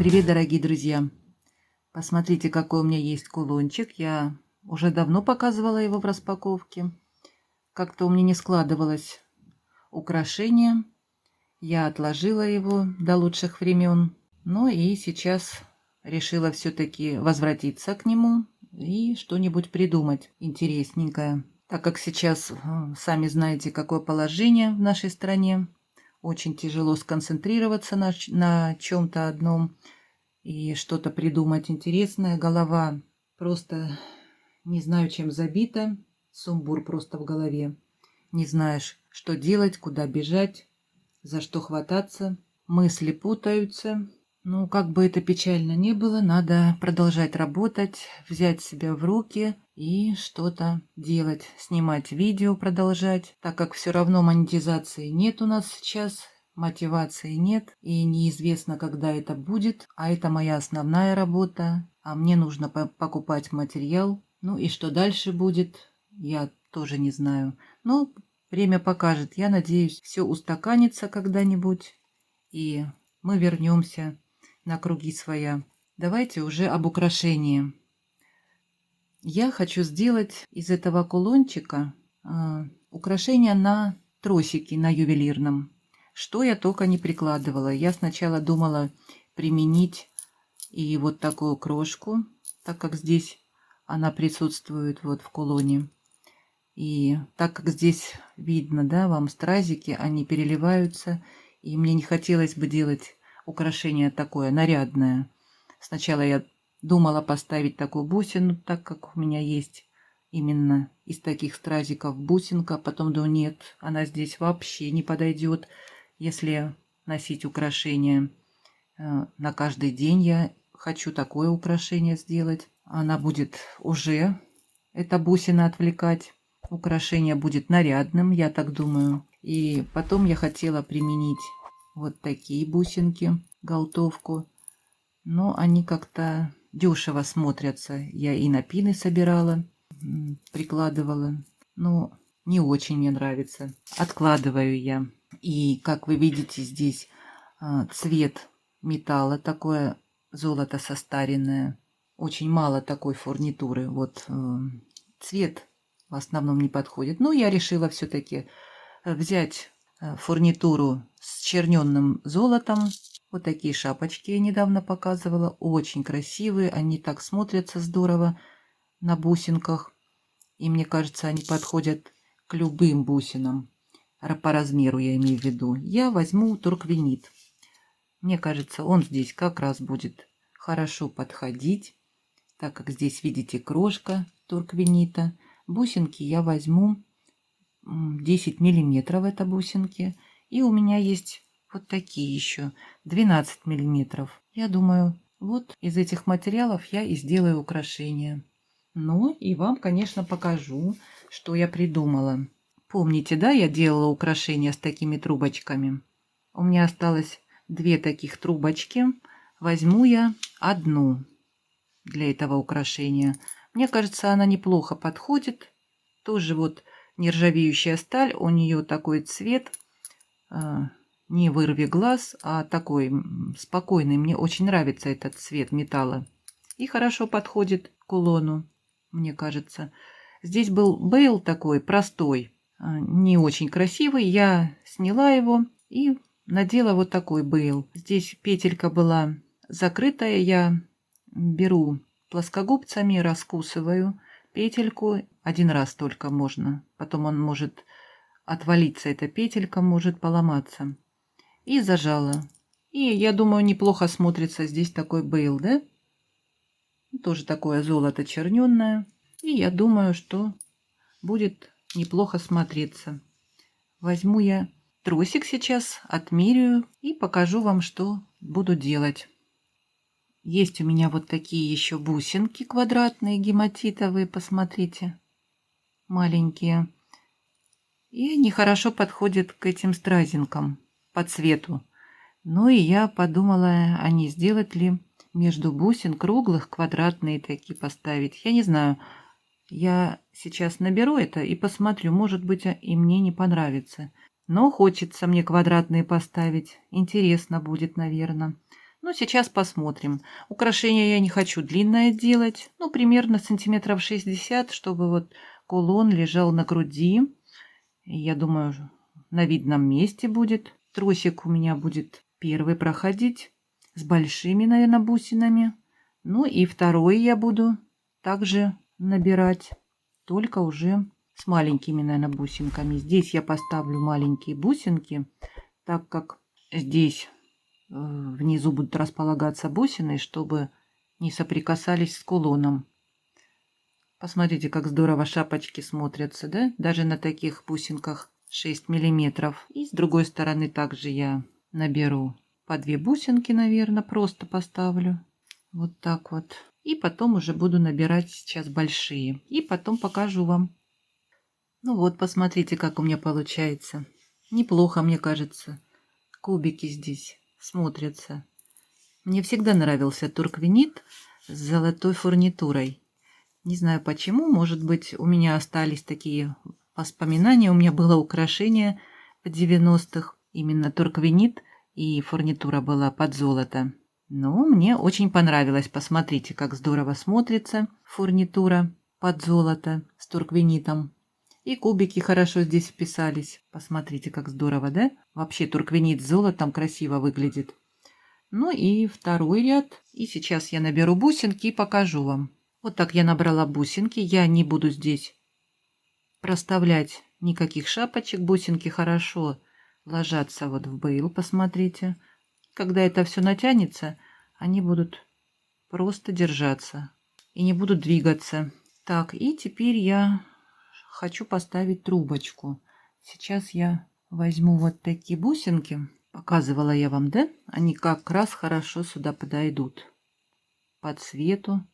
Привет, дорогие друзья! Посмотрите, какой у меня есть кулончик. Я уже давно показывала его в распаковке. Как-то у меня не складывалось украшение. Я отложила его до лучших времен. Ну и сейчас решила все-таки возвратиться к нему и что-нибудь придумать интересненькое. Так как сейчас, сами знаете, какое положение в нашей стране. Очень тяжело сконцентрироваться на чем-то одном и что-то придумать интересное. Голова просто не знаю, чем забита. Сумбур просто в голове. Не знаешь, что делать, куда бежать, за что хвататься. Мысли путаются. Ну, как бы это печально не было, надо продолжать работать, взять себя в руки и что-то делать. Снимать видео, продолжать. Так как все равно монетизации нет у нас сейчас, мотивации нет, и неизвестно, когда это будет. А это моя основная работа, а мне нужно покупать материал. Ну и что дальше будет, я тоже не знаю. Но время покажет. Я надеюсь, все устаканится когда-нибудь, и мы вернемся на круги своя. Давайте уже об украшении. Я хочу сделать из этого кулончика украшение на тросике, на ювелирном. Что я только не прикладывала. Я сначала думала применить и вот такую крошку, так как здесь она присутствует вот в кулоне. И так как здесь видно, да, вам стразики, они переливаются. И мне не хотелось бы делать украшение такое нарядное. Сначала я думала поставить такую бусину, так как у меня есть именно из таких стразиков бусинка. Потом думаю, нет, она здесь вообще не подойдет, если носить украшения на каждый день. Я хочу такое украшение сделать. Она будет уже, эта бусина, отвлекать. Украшение будет нарядным, я так думаю. И потом я хотела применить вот такие бусинки, голтовку. Но они как-то дешево смотрятся. Я и на пины собирала, прикладывала. Но не очень мне нравится. Откладываю я. И как вы видите, здесь цвет металла, такое золото состаренное. Очень мало такой фурнитуры. Вот цвет в основном не подходит. Но я решила все-таки взять фурнитуру с черненным золотом. Вот такие шапочки я недавно показывала. Очень красивые. Они так смотрятся здорово на бусинках. И мне кажется, они подходят к любым бусинам. По размеру я имею в виду. Я возьму турквенит. Мне кажется, он здесь как раз будет хорошо подходить. Так как здесь, видите, крошка турквенита. Бусинки я возьму 10 миллиметров, это бусинки. И у меня есть вот такие еще 12 миллиметров. Я думаю, вот из этих материалов я и сделаю украшение. Ну и вам, конечно, покажу, что я придумала. Помните, да, я делала украшения с такими трубочками? У меня осталось 2 таких трубочки. Возьму я одну для этого украшения. Мне кажется, она неплохо подходит. Тоже вот нержавеющая сталь, у нее такой цвет, не вырви глаз, а такой спокойный. Мне очень нравится этот цвет металла. И хорошо подходит к кулону, мне кажется. Здесь был бейл такой простой, не очень красивый. Я сняла его и надела вот такой бейл. Здесь петелька была закрытая. Я беру плоскогубцами, раскусываю петельку. Один раз только можно. Потом он может отвалиться, эта петелька может поломаться. И зажала. И я думаю, неплохо смотрится здесь такой бейл, да? Тоже такое золото черненное. И я думаю, что будет неплохо смотреться. Возьму я тросик сейчас, отмеряю и покажу вам, что буду делать. Есть у меня вот такие еще бусинки квадратные, гематитовые, посмотрите, маленькие. И они хорошо подходят к этим стразинкам по цвету. Ну и я подумала, а не сделать ли между бусин круглых квадратные такие поставить. Я не знаю, я сейчас наберу это и посмотрю, может быть, и мне не понравится. Но хочется мне квадратные поставить. Интересно будет, наверное. Ну, сейчас посмотрим. Украшение я не хочу длинное делать. Ну, примерно сантиметров 60, чтобы вот кулон лежал на груди. И я думаю, на видном месте будет. Тросик у меня будет первый проходить с большими, наверное, бусинами. Ну и второй я буду также набирать, только уже с маленькими, наверное, бусинками. Здесь я поставлю маленькие бусинки, так как здесь внизу будут располагаться бусины, чтобы не соприкасались с кулоном. Посмотрите, как здорово шапочки смотрятся, да? Даже на таких бусинках 6 миллиметров. И с другой стороны также я наберу по 2 бусинки, наверное, просто поставлю. Вот так вот. И потом уже буду набирать сейчас большие. И потом покажу вам. Ну вот, посмотрите, как у меня получается. Неплохо, мне кажется. Кубики здесь смотрятся. Мне всегда нравился турквенит с золотой фурнитурой. Не знаю почему, может быть, у меня остались такие воспоминания. У меня было украшение в 90-х, именно турквенит, и фурнитура была под золото. Но мне очень понравилось. Посмотрите, как здорово смотрится фурнитура под золото с турквенитом. И кубики хорошо здесь вписались. Посмотрите, как здорово, да? Вообще турквенит с золотом красиво выглядит. Ну и второй ряд. И сейчас я наберу бусинки и покажу вам. Вот так я набрала бусинки. Я не буду здесь проставлять никаких шапочек. Бусинки хорошо ложатся вот в бейл, посмотрите. Когда это все натянется, они будут просто держаться и не будут двигаться. Так, и теперь я хочу поставить трубочку. Сейчас я возьму вот такие бусинки. Показывала я вам, да? Они как раз хорошо сюда подойдут. По цвету,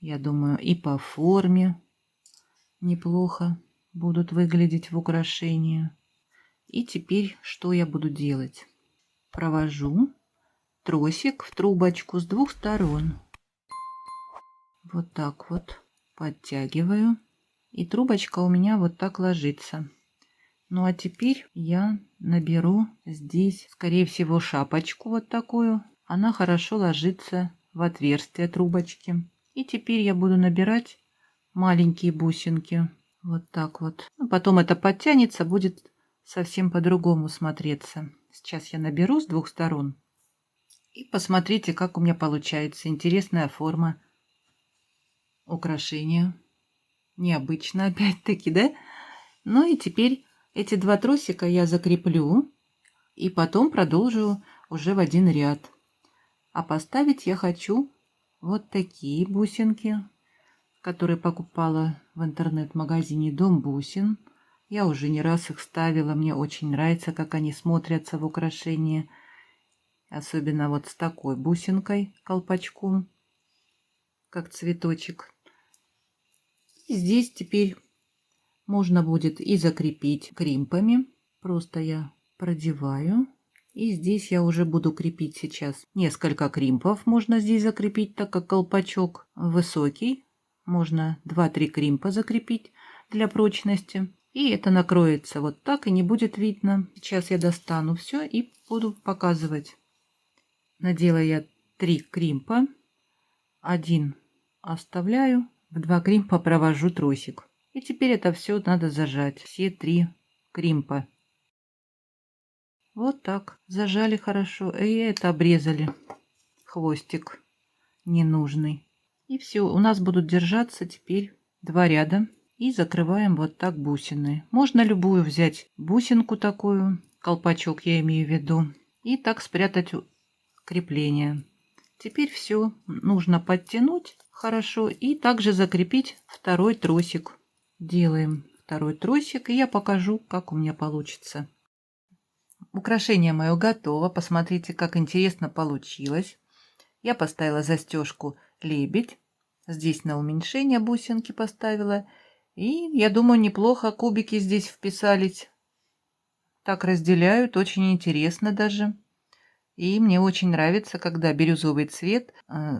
я думаю, и по форме неплохо будут выглядеть в украшении. И теперь что я буду делать? Провожу тросик в трубочку с двух сторон. Вот так вот подтягиваю. И трубочка у меня вот так ложится. Ну а теперь я наберу здесь, скорее всего, шапочку вот такую. Она хорошо ложится в отверстие трубочки. И теперь я буду набирать маленькие бусинки. Вот так вот. Ну, потом это подтянется, будет совсем по-другому смотреться. Сейчас я наберу с двух сторон. И посмотрите, как у меня получается. Интересная форма украшения. Необычно опять-таки, да? Ну и теперь эти два тросика я закреплю. И потом продолжу уже в один ряд. А поставить я хочу вот такие бусинки, которые покупала в интернет-магазине Дом бусин. Я уже не раз их ставила. Мне очень нравится, как они смотрятся в украшении. Особенно вот с такой бусинкой, колпачком, как цветочек. И здесь теперь можно будет и закрепить кримпами. Просто я продеваю. И здесь я уже буду крепить сейчас несколько кримпов. Можно здесь закрепить, так как колпачок высокий. Можно 2-3 кримпа закрепить для прочности. И это накроется вот так и не будет видно. Сейчас я достану все и буду показывать. Надела я 3 кримпа. Один оставляю. В 2 кримпа провожу тросик. И теперь это все надо зажать. Все 3 кримпа. Вот так. Зажали хорошо. И это обрезали. Хвостик ненужный. И все. У нас будут держаться теперь 2 ряда. И закрываем вот так бусины. Можно любую взять бусинку такую. Колпачок я имею в виду. И так спрятать крепление. Теперь все нужно подтянуть хорошо и также закрепить второй тросик. Делаем второй тросик, и я покажу, как у меня получится. Украшение мое готово. Посмотрите, как интересно получилось. Я поставила застежку лебедь. Здесь на уменьшение бусинки поставила. И я думаю, неплохо кубики здесь вписались. Так разделяют, очень интересно даже. И мне очень нравится, когда бирюзовый цвет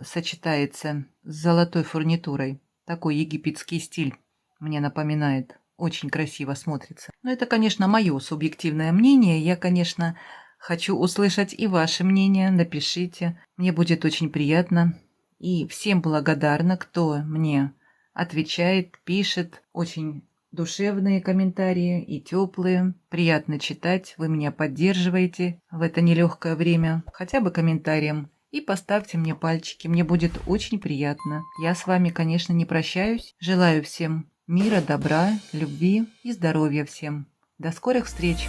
сочетается с золотой фурнитурой. Такой египетский стиль мне напоминает. Очень красиво смотрится. Но это, конечно, мое субъективное мнение. Я, конечно, Хочу услышать и ваше мнение. Напишите. Мне будет очень приятно. И всем благодарна, кто мне отвечает, пишет. Очень душевные комментарии и теплые. Приятно читать. Вы меня поддерживаете в это нелегкое время. Хотя бы комментарием. И поставьте мне пальчики. Мне будет очень приятно. Я с вами, конечно, не прощаюсь. Желаю всем мира, добра, любви и здоровья всем. До скорых встреч!